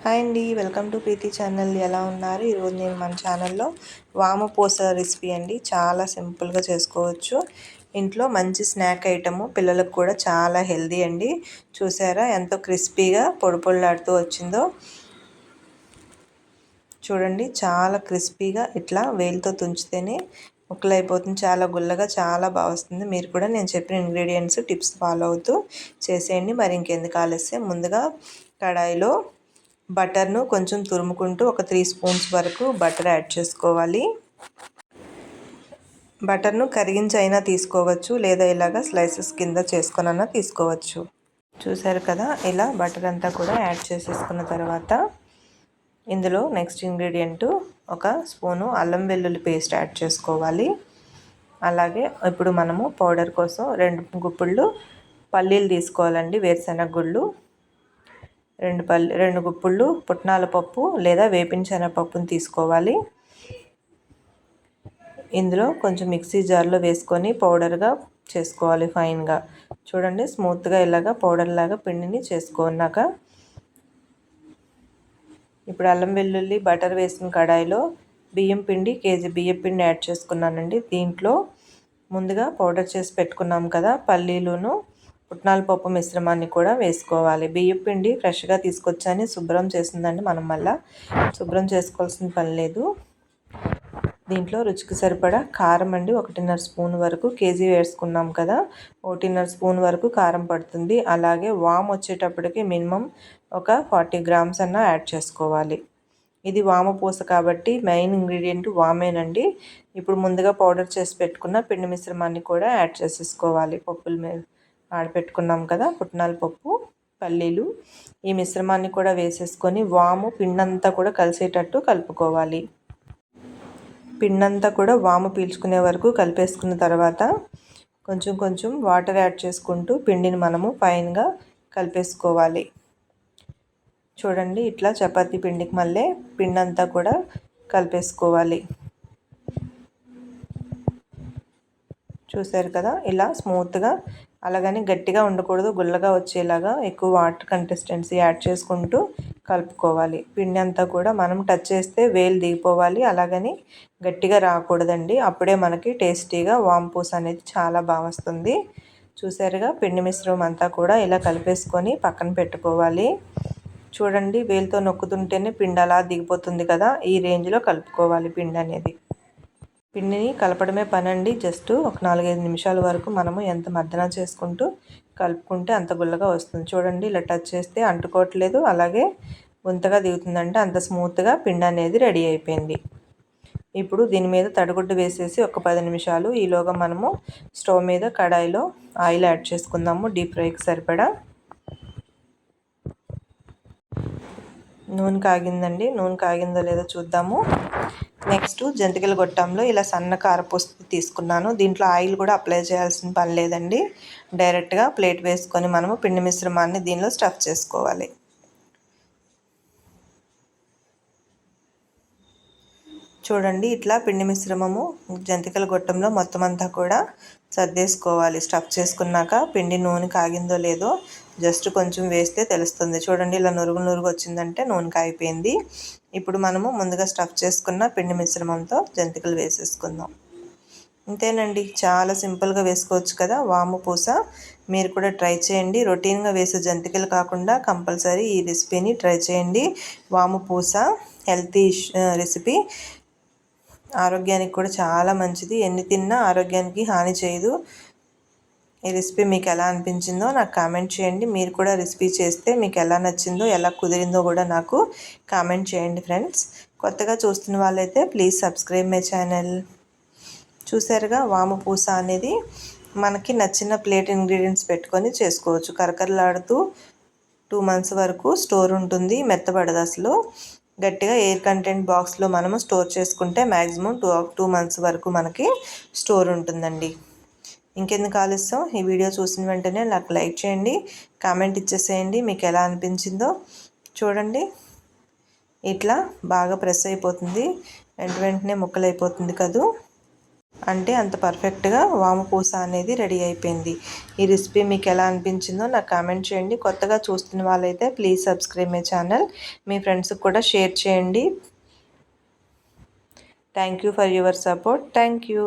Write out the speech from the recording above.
Hi అండి, welcome to Preethi channel. ఎలా ఉన్నారు? ఈరోజు నేను మన ఛానల్లో వామపూస రెసిపీ అండి. చాలా సింపుల్గా చేసుకోవచ్చు. ఇంట్లో మంచి స్నాక్ ఐటము, పిల్లలకు కూడా చాలా హెల్దీ అండి. చూసారా ఎంతో క్రిస్పీగా పొడి పొడిలాడుతూ వచ్చిందో. చూడండి, చాలా క్రిస్పీగా ఇట్లా వేలుతో తుంచితేనే ముక్కలు అయిపోతుంది. చాలా గుల్లగా చాలా బాగా వస్తుంది. మీరు కూడా నేను చెప్పిన ఇంగ్రీడియంట్స్ టిప్స్ ఫాలో అవుతూ చేసేయండి. మరి ఇంకెందుకు ఆలస్యం, ముందుగా కడాయిలో బటర్ను కొంచెం తురుముకుంటూ ఒక 3 స్పూన్స్ వరకు బటర్ యాడ్ చేసుకోవాలి. బటర్ను కరిగించి అయినా తీసుకోవచ్చు, లేదా ఇలాగా స్లైసెస్ కింద చేసుకొనైనా తీసుకోవచ్చు. చూసారు కదా, ఇలా బటర్ అంతా కూడా యాడ్ చేసేసుకున్న తర్వాత ఇందులో నెక్స్ట్ ఇంగ్రీడియంట్ ఒక స్పూను అల్లం వెల్లుల్లి పేస్ట్ యాడ్ చేసుకోవాలి. అలాగే ఇప్పుడు మనము పౌడర్ కోసం 2 గుప్పిళ్ళు పల్లీలు తీసుకోవాలండి, వేరుశనగ గుళ్ళు. 2 గుప్పిళ్ళు పుట్నాల పప్పు లేదా వేపిన శనగపప్పును తీసుకోవాలి. ఇందులో కొంచెం మిక్సీ జార్లో వేసుకొని పౌడర్గా చేసుకోవాలి ఫైన్గా. చూడండి, స్మూత్గా ఇలాగా పౌడర్ లాగా పిండిని చేసుకున్నాక ఇప్పుడు అల్లం వెల్లుల్లి బటర్ వేసిన కడాయిలో కేజీ బియ్యం పిండి యాడ్ చేసుకున్నానండి. దీంట్లో ముందుగా పౌడర్ చేసి పెట్టుకున్నాం కదా పల్లీలును పుట్నాల పప్పు మిశ్రమాన్ని కూడా వేసుకోవాలి. బియ్యం పిండి ఫ్రెష్గా తీసుకొచ్చని శుభ్రం చేసిందండి, మనం మళ్ళీ శుభ్రం చేసుకోవాల్సిన పని లేదు. దీంట్లో రుచికి సరిపడా కారం అండి, 1.5 స్పూన్ వరకు. కేజీ వేసుకున్నాం కదా, 1.5 స్పూన్ వరకు కారం పడుతుంది. అలాగే వామ్ వచ్చేటప్పటికి మినిమం ఒక 40 గ్రామ్స్ అన్న యాడ్ చేసుకోవాలి. ఇది వామపూస కాబట్టి మెయిన్ ఇంగ్రీడియంట్ వామేనండి. ఇప్పుడు ముందుగా పౌడర్ చేసి పెట్టుకున్న పిండి మిశ్రమాన్ని కూడా యాడ్ చేసేసుకోవాలి. పప్పుల మీద ఆడపెట్టుకున్నాం కదా పుట్నాల పప్పు, పల్లీలు, ఈ మిశ్రమాన్ని కూడా వేసేసుకొని వాము పిండంతా కూడా కలిసేటట్టు కలుపుకోవాలి. పిండంతా కూడా వాము పీల్చుకునే వరకు కలిపేసుకున్న తర్వాత కొంచెం కొంచెం వాటర్ యాడ్ చేసుకుంటూ పిండిని మనము ఫైన్గా కలిపేసుకోవాలి. చూడండి, ఇట్లా చపాతీ పిండికి మళ్ళీ పిండంతా కూడా కలిపేసుకోవాలి. చూసారు కదా, ఇలా స్మూత్గా, అలాగని గట్టిగా ఉండకూడదు, గుల్లగా వచ్చేలాగా ఎక్కువ వాటర్ కన్సిస్టెన్సీ యాడ్ చేసుకుంటూ కలుపుకోవాలి. పిండి అంతా కూడా మనం టచ్ చేస్తే వేలు దిగిపోవాలి, అలాగని గట్టిగా రాకూడదండి. అప్పుడే మనకి టేస్టీగా వాంపూస అనేది చాలా బాగా వస్తుంది. చూసారుగా, పిండి మిశ్రమం అంతా కూడా ఇలా కలిపేసుకొని పక్కన పెట్టుకోవాలి. చూడండి, వేలుతో నొక్కుతుంటేనే పిండి అలా దిగిపోతుంది కదా, ఈ రేంజ్లో కలుపుకోవాలి పిండి అనేది. పిండిని కలపడమే పనండి. జస్ట్ ఒక 4-5 నిమిషాల వరకు మనము ఎంత మర్దన చేసుకుంటూ కలుపుకుంటే అంత గుల్లగా వస్తుంది. చూడండి, ఇలా టచ్ చేస్తే అంటుకోవట్లేదు, అలాగే గుంతగా దిగుతుందంటే అంత స్మూత్గా పిండి అనేది రెడీ అయిపోయింది. ఇప్పుడు దీని మీద తడిగుడ్డు వేసేసి ఒక 10 నిమిషాలు ఈలోగా మనము స్టవ్ మీద కడాయిలో ఆయిల్ యాడ్ చేసుకుందాము. డీప్ ఫ్రైకి సరిపడా నూనె కాగిందండి. నూనె కాగిందో లేదో చూద్దాము. నెక్స్ట్ జంతికల గొట్టంలో ఇలా సన్న కారపూస తీసుకున్నాను. దీంట్లో ఆయిల్ కూడా అప్లై చేయాల్సిన పని లేదండి. డైరెక్ట్గా ప్లేట్ వేసుకొని మనము పిండి మిశ్రమాన్ని దీనిలో స్టఫ్ చేసుకోవాలి. చూడండి, ఇట్లా పిండి మిశ్రమము జంతికల గొట్టంలో మొత్తం అంతా కూడా సర్దేసుకోవాలి. స్టఫ్ చేసుకున్నాక పిండి నూనె కాగిందో లేదో జస్ట్ కొంచెం వేస్తే తెలుస్తుంది. చూడండి, ఇలా నురుగు నురుగు వచ్చిందంటే నూనె కాగిపోయింది. ఇప్పుడు మనము ముందుగా స్టఫ్ చేసుకున్న పిండి మిశ్రమంతో జంతికలు వేసేసుకుందాం. అంతేనండి, చాలా సింపుల్గా వేసుకోవచ్చు కదా వామపూస. మీరు కూడా ట్రై చేయండి. రొటీన్గా వేసే జంతికలు కాకుండా కంపల్సరీ ఈ రెసిపీని ట్రై చేయండి. వామపూస హెల్తీ రెసిపీ, ఆరోగ్యానికి కూడా చాలా మంచిది. ఎన్ని తిన్నా ఆరోగ్యానికి హాని చేయదు. ఈ రెసిపీ మీకు ఎలా అనిపించిందో నాకు కామెంట్ చేయండి. మీరు కూడా రెసిపీ చేస్తే మీకు ఎలా నచ్చిందో, ఎలా కుదిరిందో కూడా నాకు కామెంట్ చేయండి ఫ్రెండ్స్. కొత్తగా చూస్తున్న వాళ్ళైతే ప్లీజ్ సబ్స్క్రైబ్ మై ఛానల్. చూసారుగా, వామపూస అనేది మనకి నచ్చిన ప్లేట్ ఇంగ్రీడియంట్స్ పెట్టుకొని చేసుకోవచ్చు. కరకరలాడుతూ 2 months వరకు స్టోర్ ఉంటుంది, మెత్తబడదు అసలు. గట్టిగా ఎయిర్ కంటెంట్ బాక్స్లో మనము స్టోర్ చేసుకుంటే మ్యాక్సిమం 2 months వరకు మనకి స్టోర్ ఉంటుందండి. ఇంకెందుకు ఆలస్యం, ఈ వీడియో చూసిన వెంటనే నాకు లైక్ చేయండి, కామెంట్ ఇచ్చేసేయండి మీకు ఎలా అనిపించిందో. చూడండి, ఇట్లా బాగా ప్రెస్ అయిపోతుంది, వెంటనే ముక్కలు అయిపోతుంది కదూ. అంటే అంత పర్ఫెక్ట్గా వాము పూస అనేది రెడీ అయిపోయింది. ఈ రెసిపీ మీకు ఎలా అనిపించిందో నాకు కామెంట్ చేయండి. కొత్తగా చూస్తున్న వాళ్ళైతే ప్లీజ్ సబ్స్క్రైబ్ మై ఛానల్. మీ ఫ్రెండ్స్కి కూడా షేర్ చేయండి. Thank you for your support. Thank you.